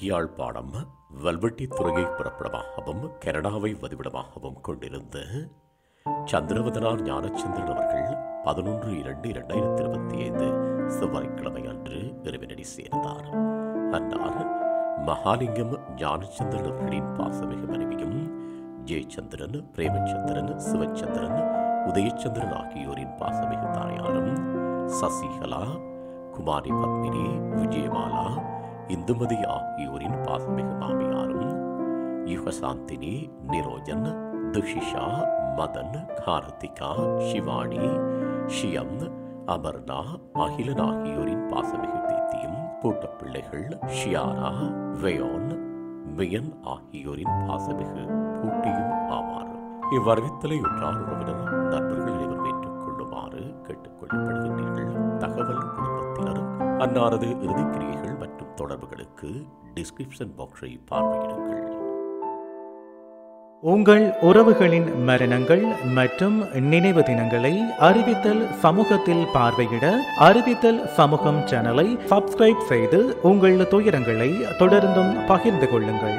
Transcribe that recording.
யாழ்ப்பாணம் வல்வெட்டித்துறையை புறப்படமாகவும் கனடாவை வதிவிடமாகவும் கொண்டிருந்த சந்திரவதனார் ஞானச்சந்திரன் அவர்கள் 11/2/2025 செவ்வாய்க்கிழமை அன்று இறைவனடி சேர்ந்தார். அன்னார் மகாலிங்கம் ஞானச்சந்திரன் அவர்களின் பாசமிகு மனைவியும் ஜெயச்சந்திரன், பிரேமச்சந்திரன், சிவச்சந்திரன், உதயச்சந்திரன் ஆகியோரின் பாசமிகு தாயாரும் சசிகலா, குமாரி பத்மினி, விஜயமாலா, இந்துமதி ஆகியோரின் பாசமிகு மாமியாரும் யுகசாந்தினி, நிரோஜன், துஷிஷா, மதன், கார்த்திகா, சிவானி, ஷியம், அமர்னா, அகிலன் ஆகியோரின் பாசமிகு பேத்தியும் பூட்டப்பிள்ளைகள் ஷியாரா, வெயோன், மியன் ஆகியோரின் பாசமிகு பூட்டியும் ஆவார். இவ்வறிவித்தலை உற்றார் உறவினர் நண்பர்கள் அனைவரும் ஏற்றுக்கொள்ளுமாறு கேட்டுக் கொள்ளப்படுகின்றீர்கள். தகவல் குடும்பத்தினர் அன்னாரது இறுதிக்கிரியைகள் மற்றும் தொடர்புகளுக்கு டிஸ்கிரிப்ஷன் பாக்ஸை பார்வையிடுங்கள். உங்கள் உறவுகளின் மரணங்கள் மற்றும் நினைவு தினங்களை அறிவித்தல் சமூகத்தில் பார்வையிட அறிவித்தல் சமூகம் சேனலை சப்ஸ்கிரைப் செய்து உங்கள் துயரங்களை தொடர்ந்தும் பகிர்ந்து கொள்ளுங்கள்.